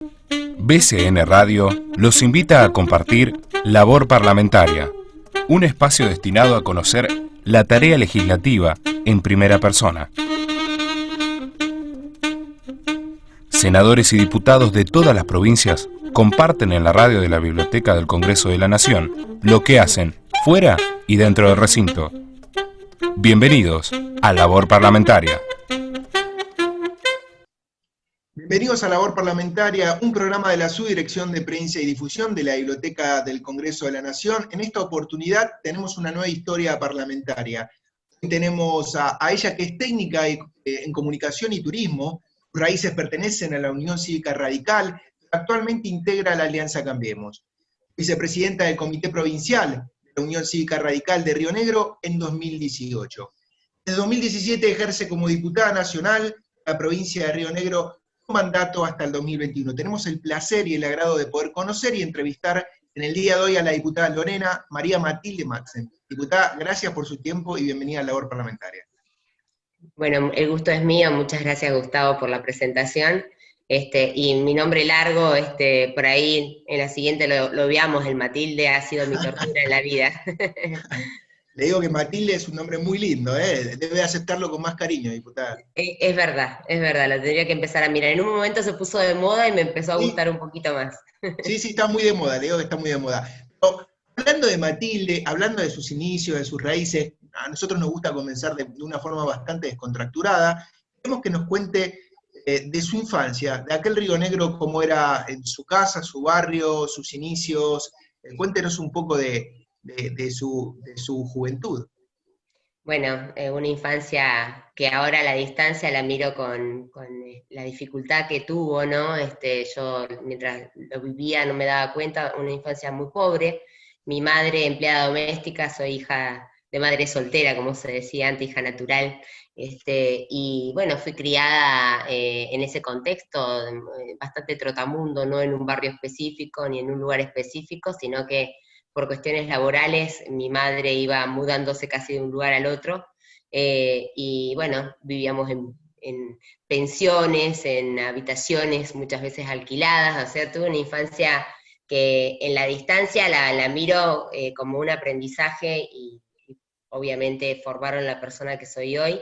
BCN Radio los invita a compartir Labor Parlamentaria, un espacio destinado a conocer la tarea legislativa en primera persona. Senadores y diputados de todas las provincias comparten en la radio de la Biblioteca del Congreso de la Nación lo que hacen fuera y dentro del recinto. Bienvenidos a Labor Parlamentaria. Bienvenidos a Labor Parlamentaria, un programa de la Subdirección de Prensa y Difusión de la Biblioteca del Congreso de la Nación. En esta oportunidad tenemos una nueva historia parlamentaria. Tenemos a ella, que es técnica en comunicación y turismo, sus raíces pertenecen a la Unión Cívica Radical, actualmente integra la Alianza Cambiemos. Vicepresidenta del Comité Provincial de la Unión Cívica Radical de Río Negro en 2018. Desde 2017 ejerce como diputada nacional de la provincia de Río Negro, mandato hasta el 2021. Tenemos el placer y el agrado de poder conocer y entrevistar en el día de hoy a la diputada Lorena María Matilde Maxen. Diputada, gracias por su tiempo y bienvenida a la labor parlamentaria. Bueno, el gusto es mío, muchas gracias Gustavo por la presentación. Y mi nombre largo, por ahí en la siguiente lo veamos, el Matilde ha sido mi tortura en la vida. Le digo que Matilde es un nombre muy lindo, debe aceptarlo con más cariño, diputada. Es verdad, lo tendría que empezar a mirar. En un momento se puso de moda y me empezó a gustar un poquito más. Sí, está muy de moda, le digo que está muy de moda. Pero, hablando de Matilde, hablando de sus inicios, de sus raíces, a nosotros nos gusta comenzar de una forma bastante descontracturada. Queremos que nos cuente de su infancia, de aquel Río Negro, cómo era en su casa, su barrio, sus inicios. Cuéntenos un poco de su juventud. Bueno, una infancia que ahora a la distancia la miro con la dificultad que tuvo, ¿no? Yo mientras lo vivía no me daba cuenta, una infancia muy pobre. Mi madre, empleada doméstica, soy hija de madre soltera, como se decía antes, hija natural. Y bueno, fui criada en ese contexto, bastante trotamundo, no en un barrio específico ni en un lugar específico, sino que por cuestiones laborales, mi madre iba mudándose casi de un lugar al otro, y bueno, vivíamos en pensiones, en habitaciones muchas veces alquiladas, o sea, tuve una infancia que en la distancia la miro como un aprendizaje y obviamente formaron la persona que soy hoy.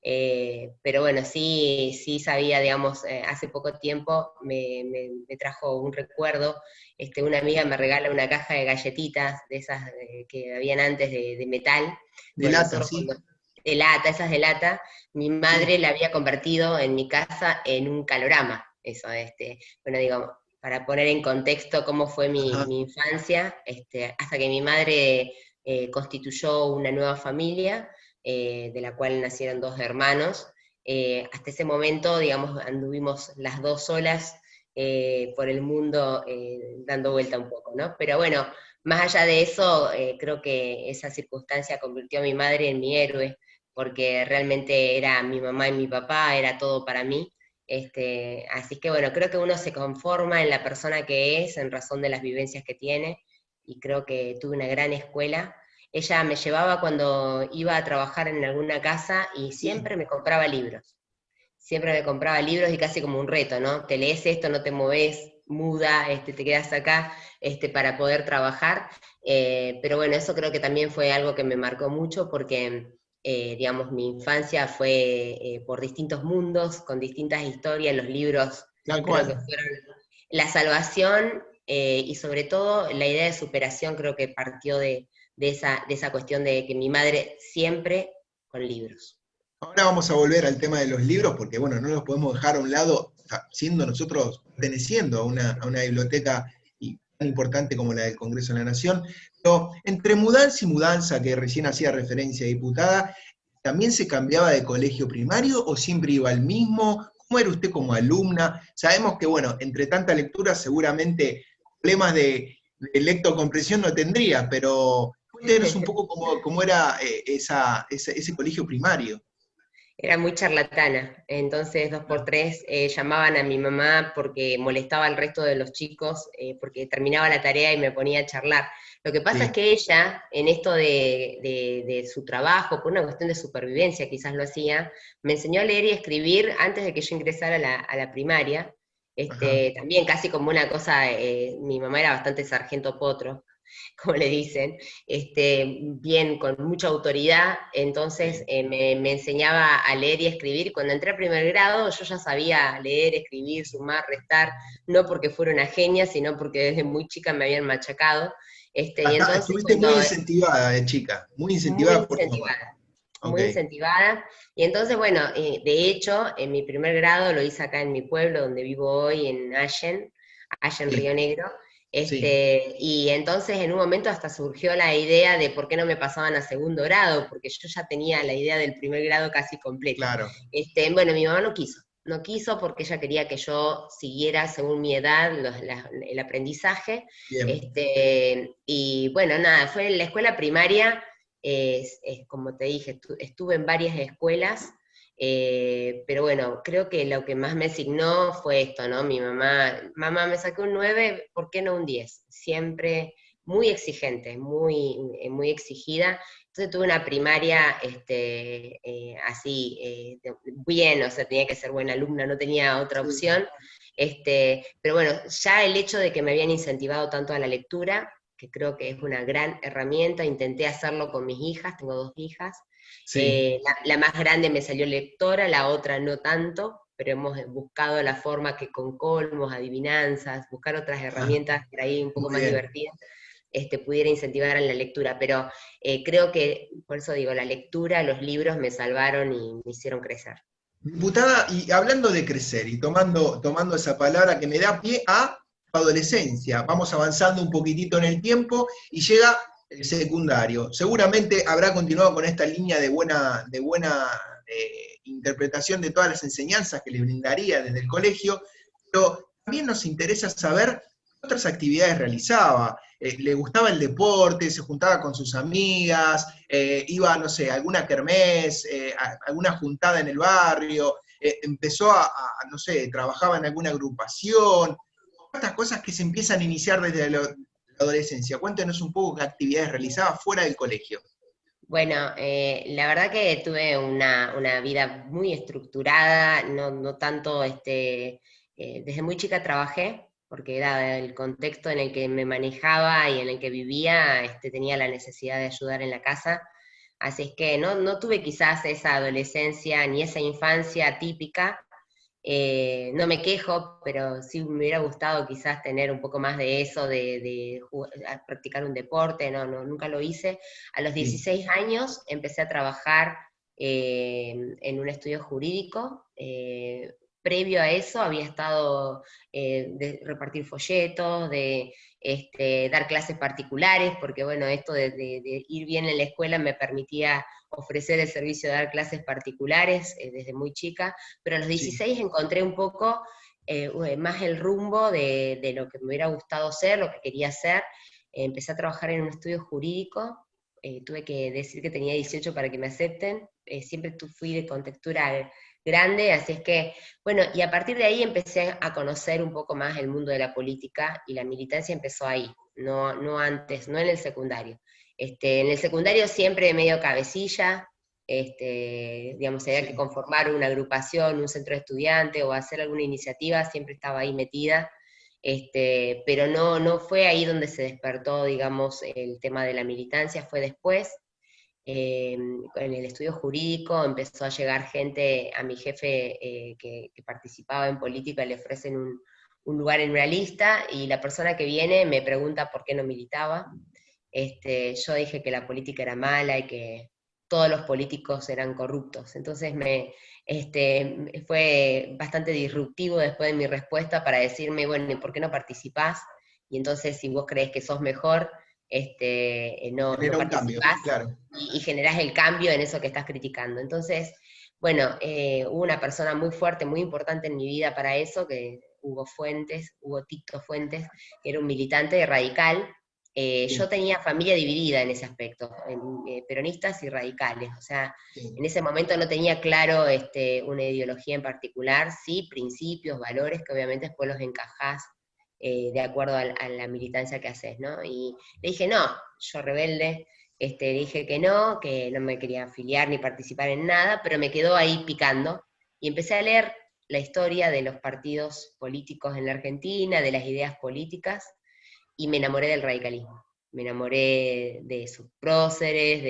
Pero bueno, sí sabía, digamos, hace poco tiempo me trajo un recuerdo. Una amiga me regala una caja de galletitas, de esas que habían antes de metal. De lata, sí. De lata, esas de lata. Mi madre la había convertido en mi casa en un calorama. Eso, bueno, digo, para poner en contexto cómo fue mi infancia, hasta que mi madre constituyó una nueva familia, de la cual nacieron 2 hermanos. Hasta ese momento, digamos, anduvimos las 2 solas por el mundo, dando vuelta un poco, ¿no? Pero bueno, más allá de eso, creo que esa circunstancia convirtió a mi madre en mi héroe, porque realmente era mi mamá y mi papá, era todo para mí. Así que bueno, creo que uno se conforma en la persona que es, en razón de las vivencias que tiene, y creo que tuve una gran escuela. Ella me llevaba cuando iba a trabajar en alguna casa y siempre me compraba libros. Siempre me compraba libros y casi como un reto, ¿no? Te lees esto, no te moves, muda, te quedas acá para poder trabajar. Pero bueno, eso creo que también fue algo que me marcó mucho porque, digamos, mi infancia fue por distintos mundos, con distintas historias. Los libros creo que fueron la salvación, y sobre todo la idea de superación creo que partió de esa cuestión de que mi madre siempre con libros. Ahora vamos a volver al tema de los libros, porque bueno, no los podemos dejar a un lado, siendo nosotros perteneciendo a una biblioteca tan importante como la del Congreso de la Nación. Pero entre mudanza y mudanza, que recién hacía referencia, diputada, ¿también se cambiaba de colegio primario o siempre iba al mismo? ¿Cómo era usted como alumna? Sabemos que, bueno, entre tanta lectura seguramente problemas de lectocomprensión no tendría, pero cuéntenos un poco cómo era ese colegio primario. Era muy charlatana, entonces 2x3 llamaban a mi mamá porque molestaba al resto de los chicos, porque terminaba la tarea y me ponía a charlar. Lo que pasa es que ella, en esto de su trabajo, por una cuestión de supervivencia quizás lo hacía, me enseñó a leer y escribir antes de que yo ingresara a la primaria, Ajá. también casi como una cosa, mi mamá era bastante sargento potro, como le dicen, bien, con mucha autoridad, entonces Sí. me enseñaba a leer y escribir. Cuando entré a primer grado yo ya sabía leer, escribir, sumar, restar, no porque fuera una genia, sino porque desde muy chica me habían machacado, y entonces Estuviste muy cuando, incentivada de chica, muy muy incentivada por tu mamá. incentivada, Ok, muy incentivada, y entonces, bueno, de hecho, en mi primer grado lo hice acá en mi pueblo, donde vivo hoy, en Allen, sí, Río Negro, sí, y entonces en un momento hasta surgió la idea de por qué no me pasaban a segundo grado, porque yo ya tenía la idea del primer grado casi completa. claro. Bueno, mi mamá no quiso porque ella quería que yo siguiera según mi edad el aprendizaje, Bien. y bueno, nada, fue en la escuela primaria, como te dije, estuve en varias escuelas, pero bueno, creo que lo que más me signó fue esto, ¿no? Mi mamá, me saqué un 9, ¿por qué no un 10? Siempre muy exigente, muy exigida. Entonces tuve una primaria así, bien, o sea, tenía que ser buena alumna, no tenía otra Sí, opción. Pero bueno, ya el hecho de que me habían incentivado tanto a la lectura, que creo que es una gran herramienta, intenté hacerlo con mis hijas, tengo 2 hijas, sí. la más grande me salió lectora, la otra no tanto, pero hemos buscado la forma que con colmos, adivinanzas, buscar otras Ah, herramientas por ahí un poco muy más bien. divertidas, pudiera incentivar en la lectura, pero creo que, por eso digo, la lectura, los libros me salvaron y me hicieron crecer. Diputada, y hablando de crecer y tomando esa palabra que me da pie a adolescencia, vamos avanzando un poquitito en el tiempo y llega el secundario. Seguramente habrá continuado con esta línea de buena interpretación de todas las enseñanzas que le brindaría desde el colegio, pero también nos interesa saber qué otras actividades realizaba. ¿Le gustaba el deporte? ¿Se juntaba con sus amigas? Iba, no sé, a alguna kermés, alguna juntada en el barrio, empezó no sé, trabajaba en alguna agrupación, estas cosas que se empiezan a iniciar desde la adolescencia. Cuéntenos un poco qué actividades realizaba fuera del colegio. Bueno, la verdad que tuve una vida muy estructurada, no tanto, desde muy chica trabajé, porque era el contexto en el que me manejaba y en el que vivía, tenía la necesidad de ayudar en la casa, así es que no tuve quizás esa adolescencia ni esa infancia típica. No me quejo, pero sí me hubiera gustado quizás tener un poco más de eso, de practicar un deporte, nunca lo hice. A los Sí, 16 años empecé a trabajar en un estudio jurídico. Previo a eso había estado de repartir folletos, de dar clases particulares, porque bueno, esto de ir bien en la escuela me permitía ofrecer el servicio de dar clases particulares desde muy chica, pero a los sí, 16 encontré un poco más el rumbo de lo que me hubiera gustado ser, lo que quería hacer. Empecé a trabajar en un estudio jurídico, tuve que decir que tenía 18 para que me acepten, siempre fui de contextura grande, así es que, bueno, y a partir de ahí empecé a conocer un poco más el mundo de la política y la militancia empezó ahí, no antes, no en el secundario. En el secundario siempre medio cabecilla, digamos, si había que sí. conformar una agrupación, un centro de estudiantes o hacer alguna iniciativa, siempre estaba ahí metida, pero no fue ahí donde se despertó, digamos, el tema de la militancia, fue después. En el estudio jurídico empezó a llegar gente, a mi jefe que participaba en política, le ofrecen un lugar en una lista y la persona que viene me pregunta por qué no militaba. Yo dije que la política era mala y que todos los políticos eran corruptos. Entonces fue bastante disruptivo después de mi respuesta para decirme, bueno, ¿y por qué no participás? Y entonces si vos crees que sos mejor, no Genera un cambio, participás claro. y generás el cambio en eso que estás criticando. Entonces, bueno, hubo una persona muy fuerte, muy importante en mi vida para eso, que Hugo Tito Fuentes, que era un militante radical. Yo Sí, tenía familia dividida en ese aspecto, peronistas y radicales, o sea, sí, en ese momento no tenía claro una ideología en particular, sí, principios, valores, que obviamente después los encajás de acuerdo a la militancia que haces, ¿no? Y le dije, no, yo rebelde, dije que no me quería afiliar ni participar en nada, pero me quedó ahí picando, y empecé a leer la historia de los partidos políticos en la Argentina, de las ideas políticas, y me enamoré del radicalismo. Me enamoré de sus próceres,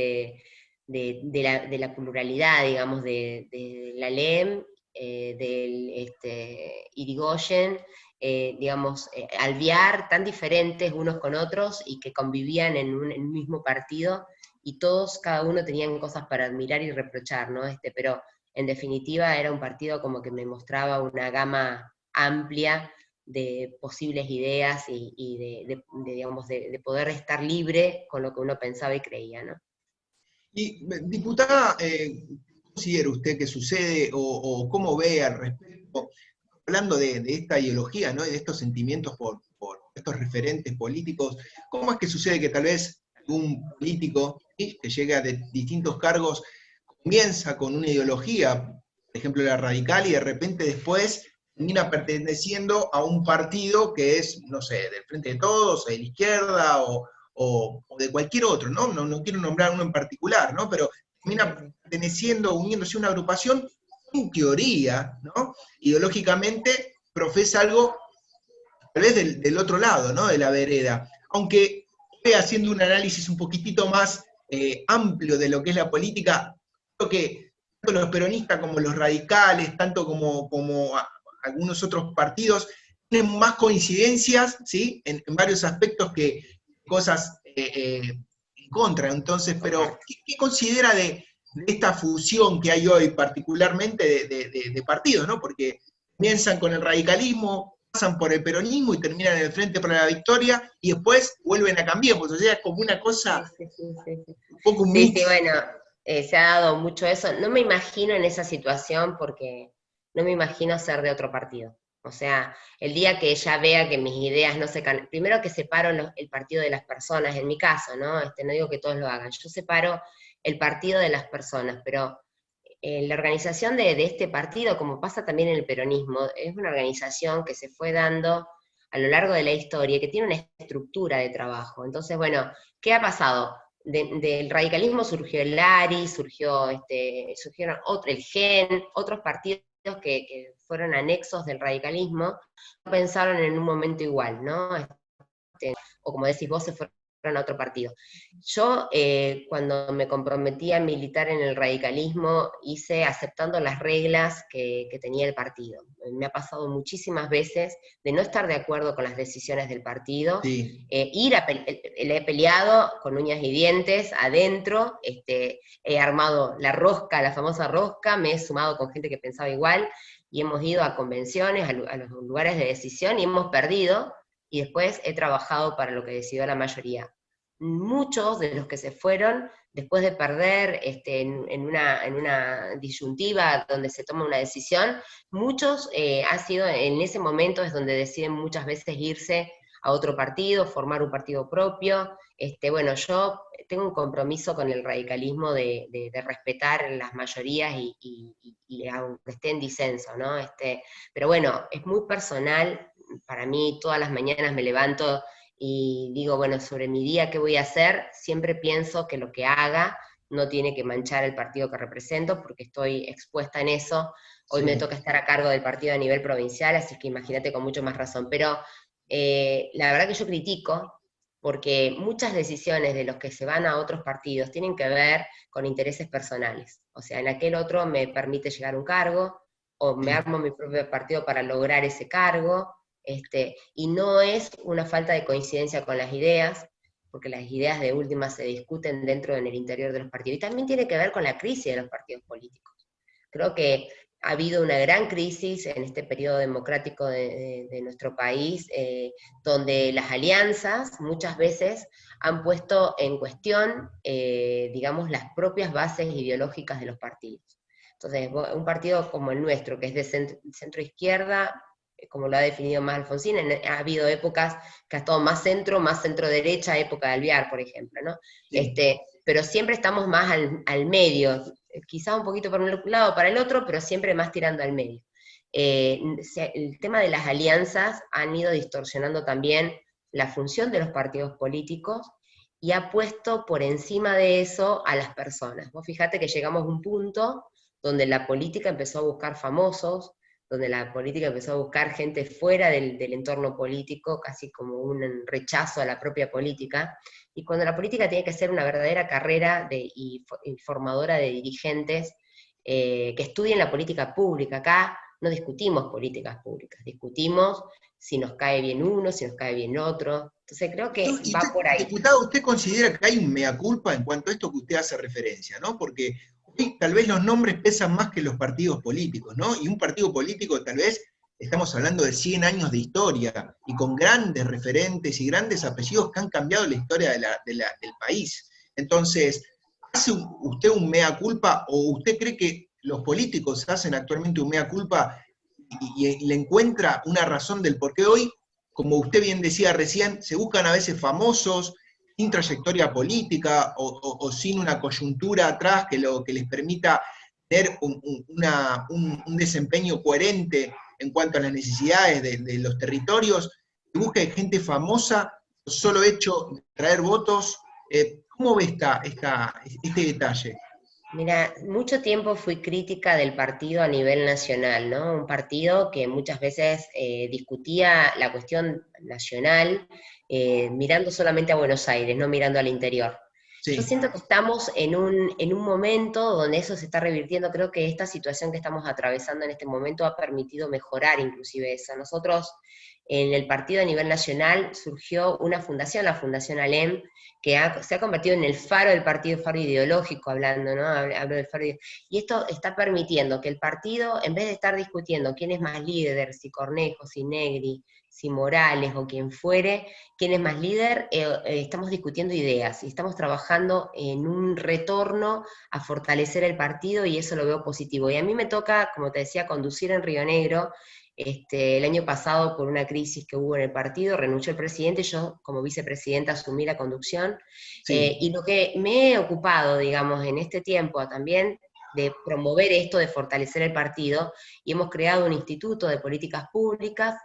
de la pluralidad, digamos, de la LEM, del Irigoyen, digamos, Alvear, tan diferentes unos con otros y que convivían en un mismo partido, y todos, cada uno tenían cosas para admirar y reprochar, ¿no? Pero en definitiva era un partido como que me mostraba una gama amplia de posibles ideas y digamos, de poder estar libre con lo que uno pensaba y creía, ¿no? Y, diputada, ¿qué considera usted que sucede o cómo ve al respecto, hablando de esta ideología, ¿no? Y de estos sentimientos por estos referentes políticos? ¿Cómo es que sucede que tal vez un político, ¿sí?, que llega a distintos cargos comienza con una ideología, por ejemplo la radical, y de repente después termina perteneciendo a un partido que es, no sé, del Frente de Todos, de la izquierda, o de cualquier otro, ¿no? No quiero nombrar uno en particular, ¿no? Pero termina perteneciendo, uniéndose a una agrupación, en teoría, ¿no?, ideológicamente profesa algo tal vez del otro lado, ¿no?, de la vereda. Aunque haciendo un análisis un poquitito más amplio de lo que es la política, creo que tanto los peronistas como los radicales, tanto como algunos otros partidos, tienen más coincidencias, ¿sí?, en varios aspectos que cosas en contra. Entonces, pero ¿qué considera de esta fusión que hay hoy, particularmente de partidos, ¿no? Porque comienzan con el radicalismo, pasan por el peronismo y terminan en el Frente para la Victoria, y después vuelven a cambiar, pues, o sea, es como una cosa, un poco un mix. Sí, bueno, se ha dado mucho eso. No me imagino en esa situación porque no me imagino ser de otro partido. O sea, el día que ya vea que mis ideas no se... Primero que separo el partido de las personas, en mi caso, ¿no? No digo que todos lo hagan. Yo separo el partido de las personas, pero la organización de este partido, como pasa también en el peronismo, es una organización que se fue dando a lo largo de la historia, que tiene una estructura de trabajo. Entonces, bueno, ¿qué ha pasado? Del radicalismo surgió el ARI, surgieron el GEN, otros partidos que fueron anexos del radicalismo, pensaron en un momento igual, ¿no? O como decís vos, se fueron a otro partido. Yo, cuando me comprometí a militar en el radicalismo, hice aceptando las reglas que tenía el partido. Me ha pasado muchísimas veces de no estar de acuerdo con las decisiones del partido, Sí. Le he peleado con uñas y dientes adentro, he armado la rosca, la famosa rosca, me he sumado con gente que pensaba igual, y hemos ido a convenciones, a los lugares de decisión, y hemos perdido, y después he trabajado para lo que decidió la mayoría. Muchos de los que se fueron, después de perder en una disyuntiva donde se toma una decisión, muchos ha sido en ese momento es donde deciden muchas veces irse a otro partido, formar un partido propio. Bueno, yo tengo un compromiso con el radicalismo de respetar las mayorías y aunque esté en disenso, ¿no? Pero bueno, es muy personal. Para mí todas las mañanas me levanto y digo, bueno, sobre mi día, ¿qué voy a hacer? Siempre pienso que lo que haga no tiene que manchar el partido que represento, porque estoy expuesta en eso. Hoy me toca estar a cargo del partido a nivel provincial, así que imagínate con mucho más razón. Pero la verdad que yo critico, porque muchas decisiones de los que se van a otros partidos tienen que ver con intereses personales. O sea, en aquel otro me permite llegar a un cargo, o me armo mi propio partido para lograr ese cargo, y no es una falta de coincidencia con las ideas, porque las ideas de última se discuten dentro en el interior de los partidos, y también tiene que ver con la crisis de los partidos políticos. Creo que ha habido una gran crisis en este periodo democrático de nuestro país, donde las alianzas muchas veces han puesto en cuestión, digamos, las propias bases ideológicas de los partidos. Entonces, un partido como el nuestro, que es de centro-izquierda, como lo ha definido más Alfonsín, ha habido épocas que ha estado más centro-derecha, época de Alvear, por ejemplo, ¿no? Sí. Pero siempre estamos más al medio, quizá un poquito para un lado o para el otro, pero siempre más tirando al medio. El tema de las alianzas han ido distorsionando también la función de los partidos políticos y ha puesto por encima de eso a las personas. Vos fijate que llegamos a un punto donde la política empezó a buscar famosos, donde la política empezó a buscar gente fuera del entorno político, casi como un rechazo a la propia política, y cuando la política tiene que ser una verdadera carrera y formadora de dirigentes que estudien la política pública. Acá no discutimos políticas públicas, discutimos si nos cae bien uno, si nos cae bien otro. Entonces creo que Y va usted, por ahí. diputado, ¿usted considera que hay un mea culpa en cuanto a esto que usted hace referencia, ¿no? Porque hoy tal vez los nombres pesan más que los partidos políticos, ¿no? Y un partido político tal vez, estamos hablando de 100 años de historia, y con grandes referentes y grandes apellidos que han cambiado la historia del país. Entonces, ¿hace usted un mea culpa o usted cree que los políticos hacen actualmente un mea culpa y le encuentra una razón del por qué hoy, como usted bien decía recién, se buscan a veces famosos, sin trayectoria política o sin una coyuntura atrás que les permita tener un desempeño coherente en cuanto a las necesidades de los territorios, se busca gente famosa, solo hecho de traer votos? ¿Cómo ve este detalle? Mira, mucho tiempo fui crítica del partido a nivel nacional, ¿no? Un partido que muchas veces discutía la cuestión nacional mirando solamente a Buenos Aires, no mirando al interior. Yo Sí. siento que estamos en un momento donde eso se está revirtiendo. Creo que esta situación que estamos atravesando en este momento ha permitido mejorar inclusive eso. Nosotros en el partido a nivel nacional surgió una fundación, la Fundación ALEM, que se ha convertido en el faro del partido, faro ideológico hablando, ¿no? Hablo del faro y esto está permitiendo que el partido, en vez de estar discutiendo quién es más líder, si Cornejo, si Negri, si Morales o quien fuere, quién es más líder, estamos discutiendo ideas y estamos trabajando en un retorno a fortalecer el partido y eso lo veo positivo. Y a mí me toca, como te decía, conducir en Río Negro. El año pasado, por una crisis que hubo en el partido, renunció el presidente, yo como vicepresidenta asumí la conducción, Sí. y lo que me he ocupado, digamos, en este tiempo también de promover esto, de fortalecer el partido, y hemos creado un instituto de políticas públicas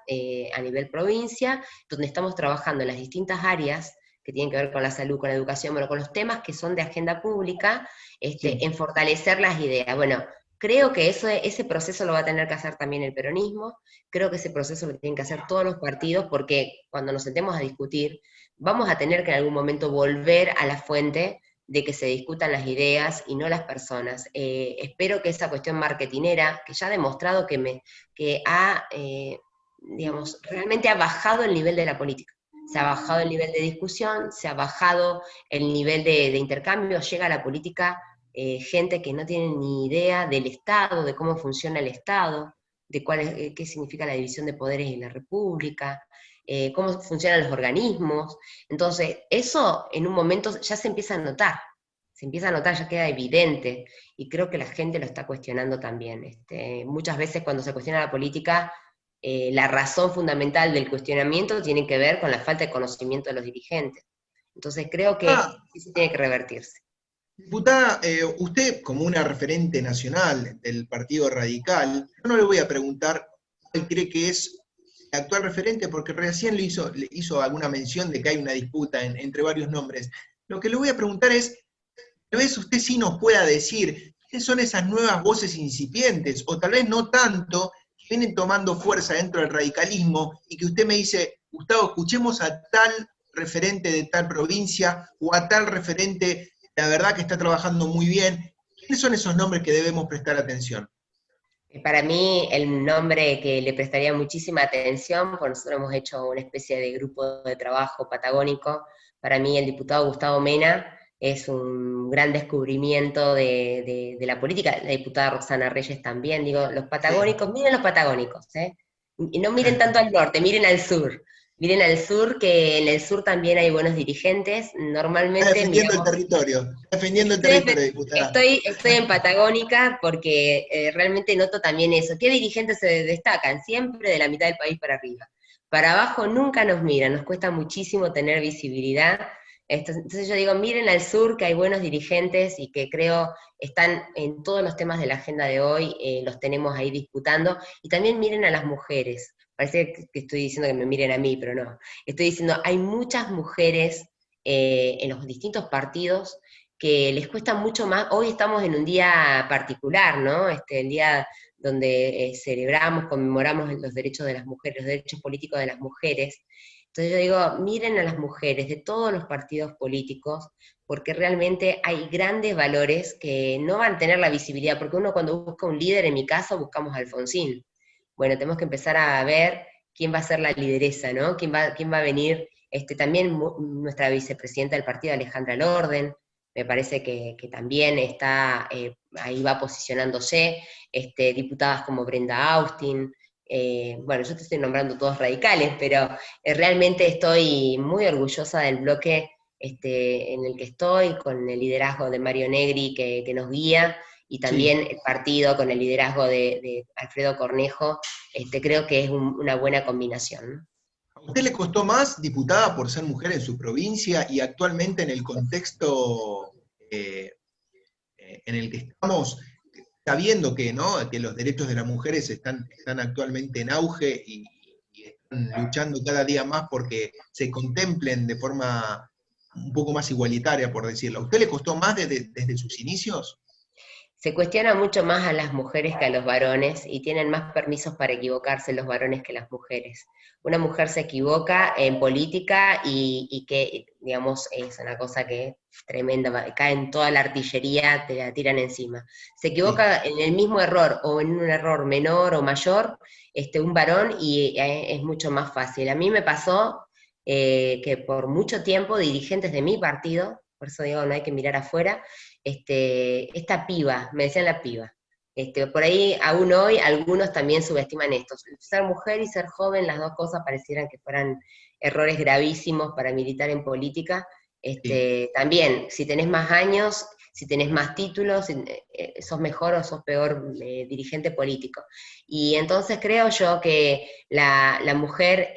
a nivel provincia, donde estamos trabajando en las distintas áreas que tienen que ver con la salud, con la educación, bueno, con los temas que son de agenda pública, Sí. en fortalecer las ideas. Bueno, creo que ese proceso lo va a tener que hacer también el peronismo, creo que ese proceso lo tienen que hacer todos los partidos, porque cuando nos sentemos a discutir, vamos a tener que en algún momento volver a la fuente de que se discutan las ideas y no las personas. Espero que esa cuestión marketinera, que ya ha demostrado que digamos, realmente ha bajado el nivel de la política. Se ha bajado el nivel de discusión, se ha bajado el nivel de intercambio, llega a la política gente que no tiene ni idea del Estado, de cómo funciona el Estado, de qué significa la división de poderes en la República, cómo funcionan los organismos. Entonces, eso en un momento ya se empieza a notar, ya queda evidente, y creo que la gente lo está cuestionando también. Muchas veces cuando se cuestiona la política, la razón fundamental del cuestionamiento tiene que ver con la falta de conocimiento de los dirigentes. Entonces creo que eso tiene que revertirse. Diputada, usted como una referente nacional del Partido Radical, yo no le voy a preguntar cuál cree que es el actual referente, porque recién le hizo alguna mención de que hay una disputa entre varios nombres. Lo que le voy a preguntar es, tal vez usted sí nos pueda decir quiénes son esas nuevas voces incipientes, o tal vez no tanto, que vienen tomando fuerza dentro del radicalismo, y que usted me dice, Gustavo, escuchemos a tal referente de tal provincia, o a tal referente, la verdad que está trabajando muy bien. ¿Quiénes son esos nombres que debemos prestar atención? Para mí, el nombre que le prestaría muchísima atención, porque nosotros hemos hecho una especie de grupo de trabajo patagónico, para mí el diputado Gustavo Mena es un gran descubrimiento de la política, la diputada Roxana Reyes también, digo, los Sí. patagónicos, miren los patagónicos, y no miren tanto al norte, miren al sur, que en el sur también hay buenos dirigentes, Está normalmente miramos. defendiendo el territorio, diputada. Estoy en Patagónica porque realmente noto también eso. ¿Qué dirigentes se destacan? Siempre de la mitad del país para arriba. Para abajo nunca nos miran, nos cuesta muchísimo tener visibilidad. Entonces yo digo, miren al sur que hay buenos dirigentes y que creo están en todos los temas de la agenda de hoy, los tenemos ahí disputando. Y también miren a las mujeres. Parece que estoy diciendo que me miren a mí, pero no. Estoy diciendo, hay muchas mujeres en los distintos partidos que les cuesta mucho más. Hoy estamos en un día particular, ¿no? El día donde celebramos, conmemoramos los derechos de las mujeres, los derechos políticos de las mujeres. Entonces yo digo, miren a las mujeres de todos los partidos políticos, porque realmente hay grandes valores que no van a tener la visibilidad, porque uno cuando busca un líder, en mi caso buscamos a Alfonsín. Bueno, tenemos que empezar a ver quién va a ser la lideresa, ¿no? Quién va a venir, también nuestra vicepresidenta del partido, Alejandra Lorden, me parece que también está, ahí va posicionándose, diputadas como Brenda Austin, bueno, yo te estoy nombrando todos radicales, pero realmente estoy muy orgullosa del bloque en el que estoy, con el liderazgo de Mario Negri que nos guía, y también Sí. el partido con el liderazgo de Alfredo Cornejo, creo que es una buena combinación. ¿A usted le costó más, diputada, por ser mujer en su provincia y actualmente en el contexto en el que estamos, sabiendo que, ¿no?, que los derechos de las mujeres están actualmente en auge y están luchando cada día más porque se contemplen de forma un poco más igualitaria, por decirlo? ¿A usted le costó más desde sus inicios? Se cuestiona mucho más a las mujeres que a los varones y tienen más permisos para equivocarse los varones que las mujeres. Una mujer se equivoca en política y que, digamos, es una cosa que es tremenda, cae en toda la artillería, te la tiran encima. Se Sí. equivoca en el mismo error o en un error menor o mayor, un varón, y es mucho más fácil. A mí me pasó que por mucho tiempo dirigentes de mi partido, por eso digo, no hay que mirar afuera, esta piba, me decían la piba. Por ahí, aún hoy, algunos también subestiman esto. Ser mujer y ser joven, las dos cosas parecieran que fueran errores gravísimos para militar en política. Sí. También, si tenés más años, si tenés más títulos, sos mejor o sos peor dirigente político. Y entonces creo yo que la mujer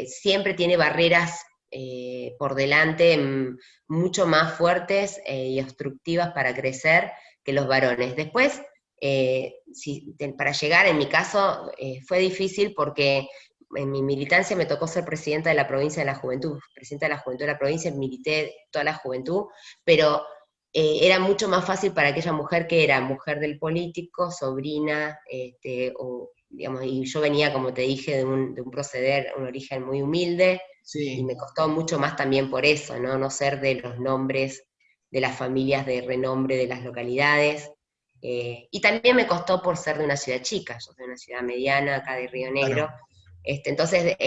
siempre tiene barreras por delante mucho más fuertes y obstructivas para crecer que los varones. Después, para llegar, en mi caso, fue difícil porque en mi militancia me tocó ser presidenta de la provincia de la juventud, presidenta de la juventud de la provincia, milité toda la juventud, pero era mucho más fácil para aquella mujer que era mujer del político, sobrina, digamos, y yo venía, como te dije, de un proceder, un origen muy humilde, y Sí. me costó mucho más también por eso, ¿no? No ser de los nombres de las familias de renombre de las localidades. Y también me costó por ser de una ciudad chica, yo soy de una ciudad mediana, acá de Río Negro. Claro. Entonces,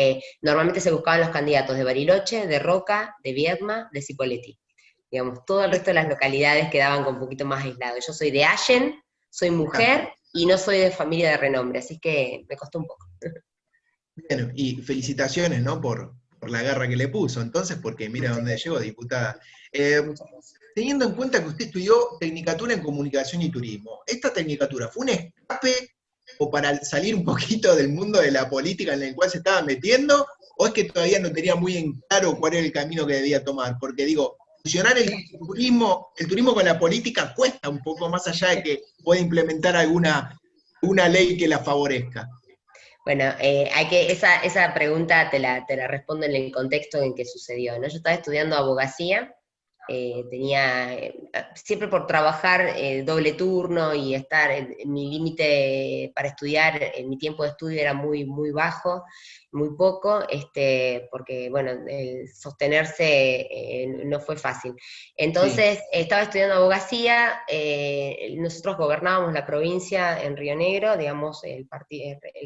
normalmente se buscaban los candidatos de Bariloche, de Roca, de Viedma, de Cipolletti. Digamos, todo el resto de las localidades quedaban con un poquito más aislados. Yo soy de Allen, soy Claro. mujer y no soy de familia de renombre, así que me costó un poco. Bueno, y felicitaciones, ¿no?, por la garra que le puso, entonces, porque mira Muchas dónde gracias. llegó, diputada. Eh, Muchas gracias. Teniendo en cuenta que usted estudió Tecnicatura en Comunicación y Turismo, ¿esta tecnicatura fue un escape o para salir un poquito del mundo de la política en el cual se estaba metiendo, o es que todavía no tenía muy en claro cuál era el camino que debía tomar? Porque digo, fusionar el turismo con la política cuesta un poco, más allá de que pueda implementar alguna ley que la favorezca. Bueno, esa pregunta te la respondo en el contexto en que sucedió, ¿no? Yo estaba estudiando abogacía, tenía, siempre por trabajar doble turno y estar en mi límite para estudiar, en mi tiempo de estudio era muy, muy bajo, muy poco, porque, bueno, sostenerse no fue fácil. Sí. Entonces, estaba estudiando abogacía, nosotros gobernábamos la provincia en Río Negro, digamos, el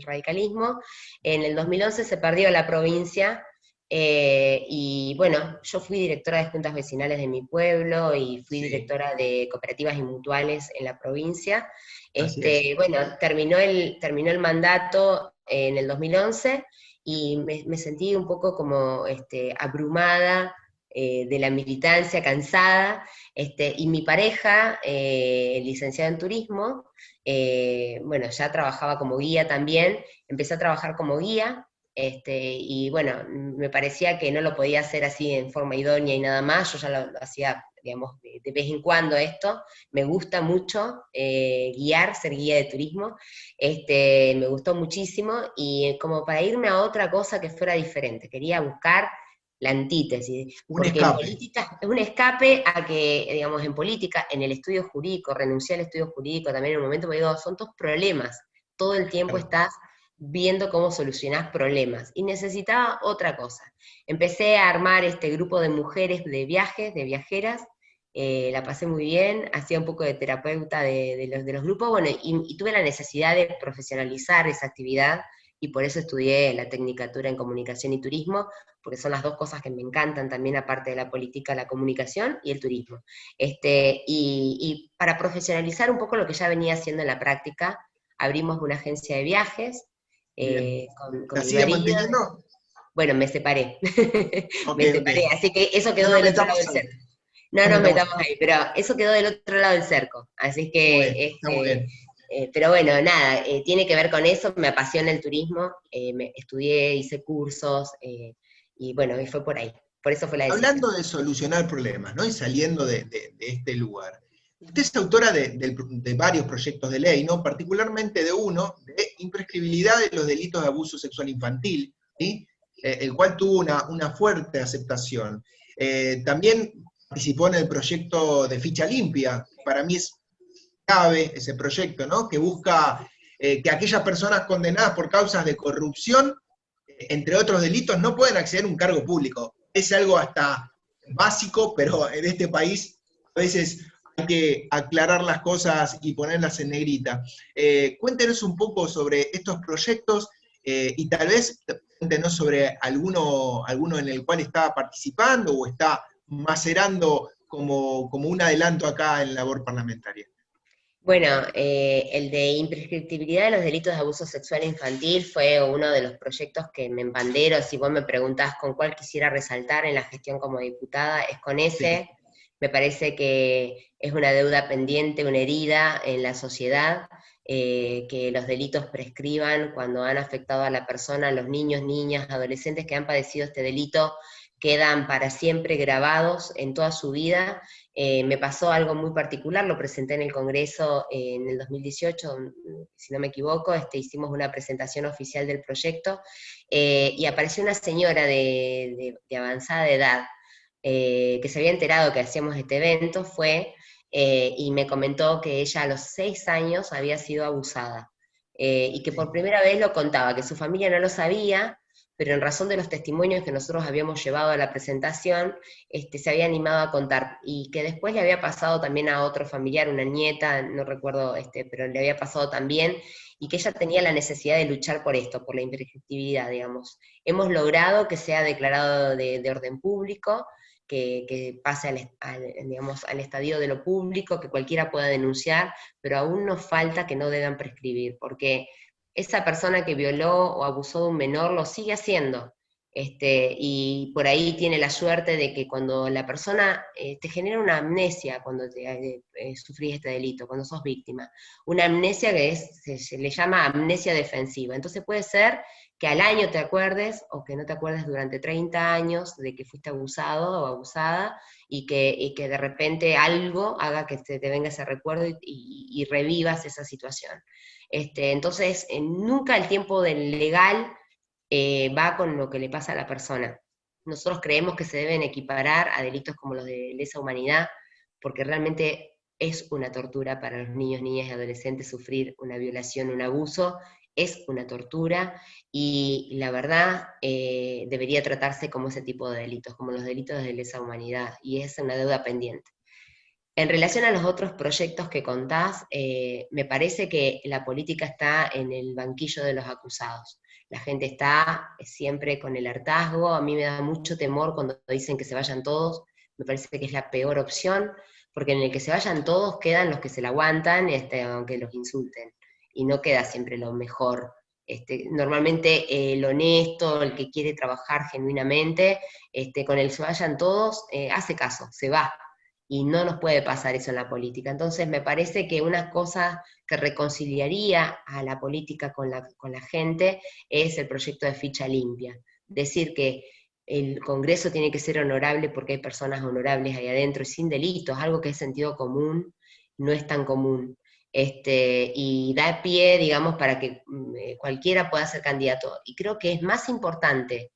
radicalismo. En el 2011 se perdió la provincia, y bueno, yo fui directora de juntas vecinales de mi pueblo y fui Sí. directora de cooperativas y mutuales en la provincia. Así es. Bueno, terminó el mandato en el 2011 y me sentí un poco como abrumada de la militancia, cansada, y mi pareja, licenciada en turismo, bueno, ya trabajaba como guía también, empecé a trabajar como guía, y bueno, me parecía que no lo podía hacer así en forma idónea y nada más, yo ya lo hacía, digamos, de vez en cuando esto, me gusta mucho guiar, ser guía de turismo, me gustó muchísimo, y como para irme a otra cosa que fuera diferente, quería buscar la antítesis, Un porque en escape. política es un escape a que, digamos, en política, en el estudio jurídico, renuncié al estudio jurídico también en un momento, porque digo, son todos problemas, todo el tiempo Claro. estás viendo cómo solucionás problemas, y necesitaba otra cosa. Empecé a armar este grupo de mujeres de viajes, de viajeras, la pasé muy bien, hacía un poco de terapeuta de los grupos, bueno, y tuve la necesidad de profesionalizar esa actividad, y por eso estudié la Tecnicatura en Comunicación y Turismo, porque son las dos cosas que me encantan también, aparte de la política, la comunicación y el turismo. Y para profesionalizar un poco lo que ya venía haciendo en la práctica, abrimos una agencia de viajes Bien. con ¿La mi sigue marido. manteniendo? Bueno, me separé, Ok, me ok. separé, así que eso No quedó nos del otro lado metamos del ahí. cerco. No No nos nos metamos metamos ahí. ahí, pero eso quedó del otro lado del cerco. Así Muy que, bien, está muy bien. pero bueno, nada, tiene que ver con eso, me apasiona el turismo, estudié, hice cursos, y bueno, y fue por ahí. Por eso fue la decisión. Hablando de solucionar problemas, ¿no? Y saliendo de este lugar. Usted es autora de varios proyectos de ley, ¿no? Particularmente de uno, de imprescriptibilidad de los delitos de abuso sexual infantil, ¿sí? El cual tuvo una fuerte aceptación. También participó en el proyecto de Ficha Limpia, para mí es clave ese proyecto, ¿no? Que busca que aquellas personas condenadas por causas de corrupción, entre otros delitos, no pueden acceder a un cargo público. Es algo hasta básico, pero en este país a veces hay que aclarar las cosas y ponerlas en negrita. Cuéntenos un poco sobre estos proyectos y tal vez cuéntenos sobre alguno en el cual está participando o está macerando como un adelanto acá en labor parlamentaria. Bueno, el de imprescriptibilidad de los delitos de abuso sexual infantil fue uno de los proyectos que me embandero. Si vos me preguntás con cuál quisiera resaltar en la gestión como diputada, es con Sí. ese. Me parece que es una deuda pendiente, una herida en la sociedad, que los delitos prescriban cuando han afectado a la persona, los niños, niñas, adolescentes que han padecido este delito quedan para siempre grabados en toda su vida. Me pasó algo muy particular, lo presenté en el Congreso en el 2018, si no me equivoco, hicimos una presentación oficial del proyecto, y apareció una señora de avanzada edad, que se había enterado que hacíamos este evento, y me comentó que ella a los 6 años había sido abusada, y que por primera vez lo contaba, que su familia no lo sabía, pero en razón de los testimonios que nosotros habíamos llevado a la presentación, se había animado a contar, y que después le había pasado también a otro familiar, una nieta, no recuerdo, pero le había pasado también, y que ella tenía la necesidad de luchar por esto, por la imprescriptibilidad, digamos. Hemos logrado que sea declarado de orden público, que pase digamos, al estadio de lo público, que cualquiera pueda denunciar, pero aún nos falta que no deban prescribir, porque esa persona que violó o abusó de un menor lo sigue haciendo. Y por ahí tiene la suerte de que cuando la persona te genera una amnesia cuando sufrís este delito, cuando sos víctima, una amnesia que se le llama amnesia defensiva. Entonces puede ser que al año te acuerdes o que no te acuerdes durante 30 años de que fuiste abusado o abusada, y que de repente algo haga que te venga ese recuerdo y revivas esa situación. Entonces, nunca el tiempo del legal va con lo que le pasa a la persona. Nosotros creemos que se deben equiparar a delitos como los de lesa humanidad, porque realmente es una tortura para los niños, niñas y adolescentes sufrir una violación, un abuso, es una tortura, y la verdad debería tratarse como ese tipo de delitos, como los delitos de lesa humanidad, y es una deuda pendiente. En relación a los otros proyectos que contás, me parece que la política está en el banquillo de los acusados. La gente está siempre con el hartazgo, a mí me da mucho temor cuando dicen que se vayan todos, me parece que es la peor opción, porque en el que se vayan todos quedan los que se la aguantan, aunque los insulten, y no queda siempre lo mejor. Normalmente el honesto, el que quiere trabajar genuinamente, con el se vayan todos, hace caso, se va, y no nos puede pasar eso en la política. Entonces me parece que una cosa que reconciliaría a la política con la gente es el proyecto de ficha limpia. Decir que el Congreso tiene que ser honorable porque hay personas honorables ahí adentro y sin delitos, algo que es sentido común, no es tan común. Y da pie, digamos, para que cualquiera pueda ser candidato. Y creo que es más importante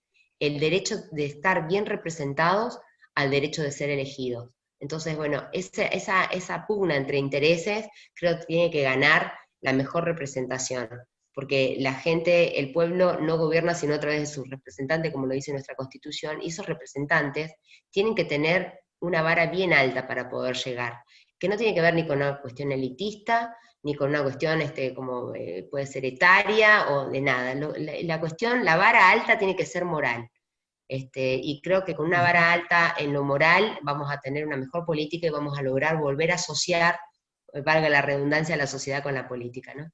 el derecho de estar bien representados al derecho de ser elegidos. Entonces, bueno, esa pugna entre intereses creo que tiene que ganar la mejor representación, porque la gente, el pueblo no gobierna sino a través de sus representantes, como lo dice nuestra Constitución, y esos representantes tienen que tener una vara bien alta para poder llegar, que no tiene que ver ni con una cuestión elitista, ni con una cuestión como puede ser etaria o de nada. La cuestión, la vara alta tiene que ser moral. Y creo que con una vara alta en lo moral vamos a tener una mejor política y vamos a lograr volver a asociar, valga la redundancia, la sociedad con la política, ¿no?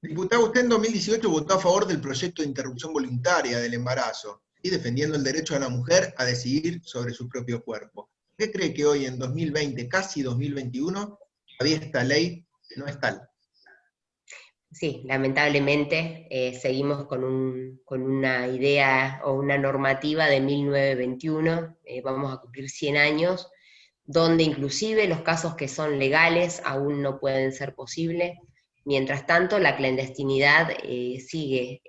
Diputado, usted en 2018 votó a favor del proyecto de interrupción voluntaria del embarazo, y defendiendo el derecho de la mujer a decidir sobre su propio cuerpo. ¿Qué cree que hoy en 2020, casi 2021, todavía esta ley no es tal? Sí, lamentablemente seguimos con una idea o una normativa de 1921, vamos a cumplir 100 años, donde inclusive los casos que son legales aún no pueden ser posibles. Mientras tanto, la clandestinidad sigue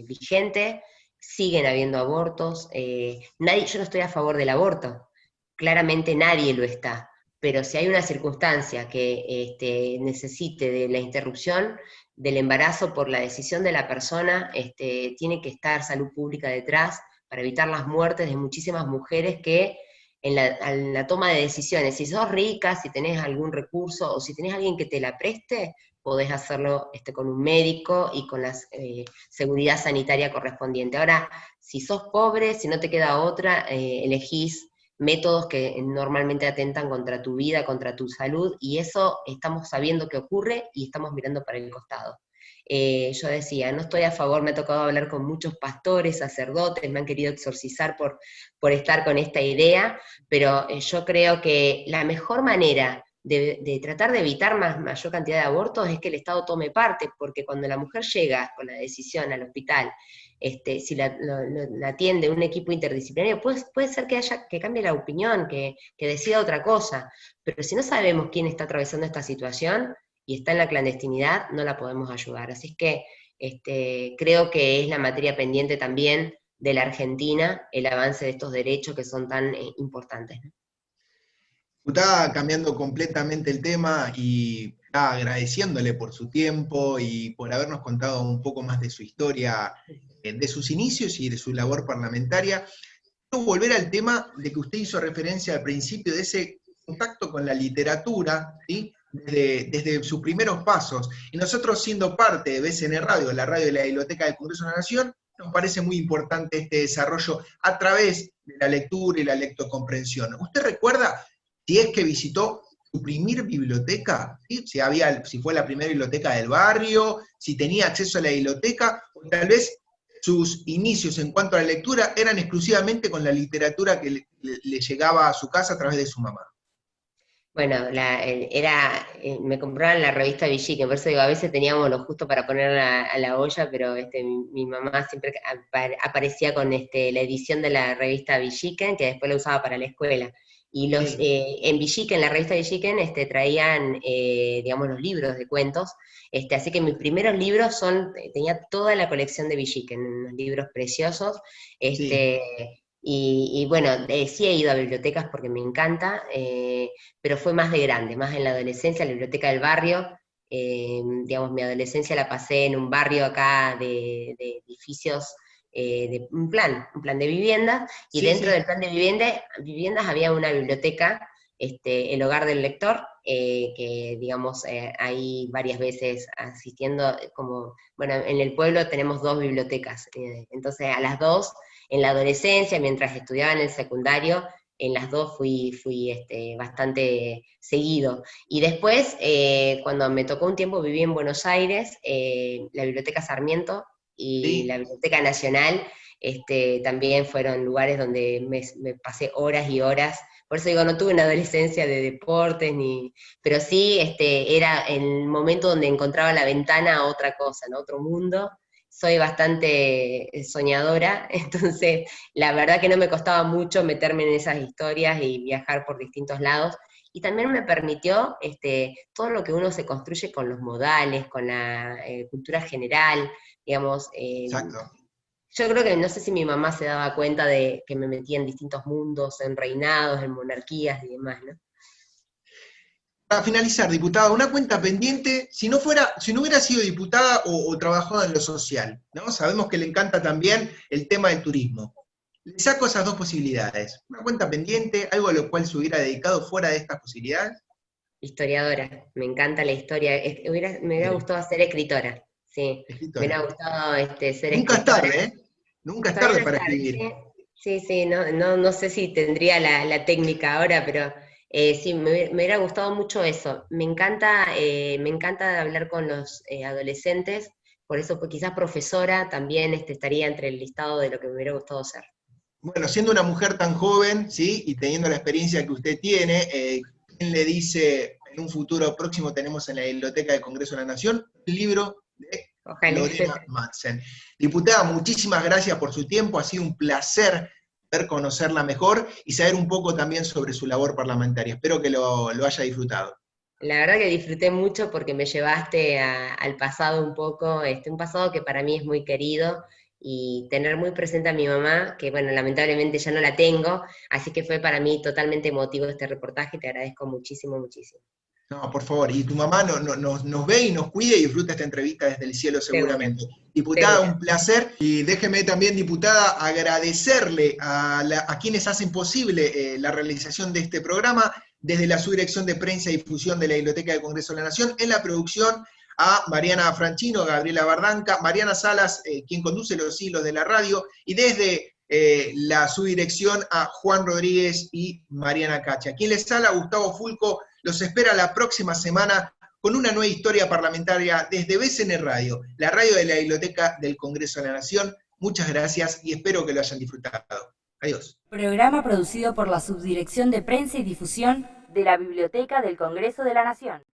vigente, siguen habiendo abortos, yo no estoy a favor del aborto, claramente nadie lo está, pero si hay una circunstancia que necesite de la interrupción del embarazo por la decisión de la persona, tiene que estar salud pública detrás para evitar las muertes de muchísimas mujeres que en la toma de decisiones, si sos rica, si tenés algún recurso o si tenés alguien que te la preste, podés hacerlo con un médico y con la seguridad sanitaria correspondiente. Ahora, si sos pobre, si no te queda otra, elegís métodos que normalmente atentan contra tu vida, contra tu salud, y eso estamos sabiendo que ocurre y estamos mirando para el costado. Yo decía, no estoy a favor, me ha tocado hablar con muchos pastores, sacerdotes, me han querido exorcizar por estar con esta idea, pero yo creo que la mejor manera de tratar de evitar mayor cantidad de abortos es que el Estado tome parte, porque cuando la mujer llega con la decisión al hospital, si la atiende un equipo interdisciplinario, puede ser que cambie la opinión, que decida otra cosa, pero si no sabemos quién está atravesando esta situación y está en la clandestinidad, no la podemos ayudar. Así es que creo que es la materia pendiente también de la Argentina, el avance de estos derechos que son tan importantes, ¿no? Diputada, cambiando completamente el tema y agradeciéndole por su tiempo y por habernos contado un poco más de su historia, de sus inicios y de su labor parlamentaria, quiero volver al tema de que usted hizo referencia al principio de ese contacto con la literatura, ¿sí? Desde sus primeros pasos. Y nosotros, siendo parte de BCN Radio, la radio de la Biblioteca del Congreso de la Nación, nos parece muy importante este desarrollo a través de la lectura y la lectocomprensión. ¿Usted recuerda si es que visitó su primer biblioteca? ¿Sí? Si fue la primera biblioteca del barrio, si tenía acceso a la biblioteca, o tal vez sus inicios en cuanto a la lectura eran exclusivamente con la literatura que le llegaba a su casa a través de su mamá. Bueno, me compraban la revista Villiquen, por eso digo, a veces teníamos lo justo para poner a la olla, pero mi mamá siempre aparecía con la edición de la revista Villiquen, que después la usaba para la escuela. Y en Villiquen, la revista Villiquen, traían, digamos, los libros de cuentos, así que mis primeros libros tenía toda la colección de Villiquen, unos libros preciosos, Sí. Y bueno, sí he ido a bibliotecas porque me encanta, pero fue más de grande, más en la adolescencia, la biblioteca del barrio. Digamos, mi adolescencia la pasé en un barrio acá de edificios, de un plan de vivienda, y Sí, dentro sí. del plan de viviendas había una biblioteca, el hogar del lector, que digamos, ahí varias veces asistiendo, como, bueno, en el pueblo tenemos 2 bibliotecas, entonces a las 2, en la adolescencia, mientras estudiaba en el secundario, en las 2 fui bastante seguido. Y después, cuando me tocó un tiempo, viví en Buenos Aires, la Biblioteca Sarmiento y la Sí. Biblioteca Nacional, también fueron lugares donde me pasé horas y horas. Por eso digo, no tuve una adolescencia de deportes, pero sí era el momento donde encontraba la ventana a otra cosa, ¿no? Otro mundo. Soy bastante soñadora, entonces la verdad que no me costaba mucho meterme en esas historias y viajar por distintos lados. Y también me permitió todo lo que uno se construye con los modales, con la cultura general, digamos, Exacto. Yo creo que no sé si mi mamá se daba cuenta de que me metía en distintos mundos, en reinados, en monarquías y demás, ¿no? Para finalizar, diputada, una cuenta pendiente, si no hubiera sido diputada o trabajado en lo social, ¿no? Sabemos que le encanta también el tema del turismo. Le saco esas dos posibilidades. Una cuenta pendiente, algo a lo cual se hubiera dedicado fuera de estas posibilidades. Historiadora, me encanta la historia. Me hubiera gustado ser escritora, sí. Me Escritora. hubiera gustado ser Nunca es escritora. tarde, ¿eh? Nunca es Todavía tarde no es para tarde, escribir. sí, sí, no sé si tendría la técnica ahora, pero sí, me hubiera gustado mucho eso. Me encanta hablar con los adolescentes, por eso pues, quizás profesora también estaría entre el listado de lo que me hubiera gustado ser. Bueno, siendo una mujer tan joven, ¿sí? Y teniendo la experiencia que usted tiene, ¿quién le dice en un futuro próximo tenemos en la Biblioteca del Congreso de la Nación un libro de Ojalá. Lorena Madsen? Diputada, muchísimas gracias por su tiempo, ha sido un placer poder conocerla mejor y saber un poco también sobre su labor parlamentaria. Espero que lo haya disfrutado. La verdad que disfruté mucho porque me llevaste al pasado un poco, un pasado que para mí es muy querido, y tener muy presente a mi mamá, que bueno, lamentablemente ya no la tengo, así que fue para mí totalmente emotivo este reportaje, te agradezco muchísimo, muchísimo. No, por favor, y tu mamá nos ve y nos cuida y disfruta esta entrevista desde el cielo Seguro, seguramente. Diputada, seguro. un placer, y déjeme también, diputada, agradecerle a quienes hacen posible la realización de este programa, desde la Subdirección de Prensa y Difusión de la Biblioteca del Congreso de la Nación, en la producción a Mariana Franchino, Gabriela Bardanca, Mariana Salas, quien conduce los hilos de la radio, y desde la subdirección a Juan Rodríguez y Mariana Cacha. Quien les habla, Gustavo Fulco, los espera la próxima semana con una nueva historia parlamentaria desde BCN Radio, la radio de la Biblioteca del Congreso de la Nación. Muchas gracias y espero que lo hayan disfrutado. Adiós. Programa producido por la Subdirección de Prensa y Difusión de la Biblioteca del Congreso de la Nación.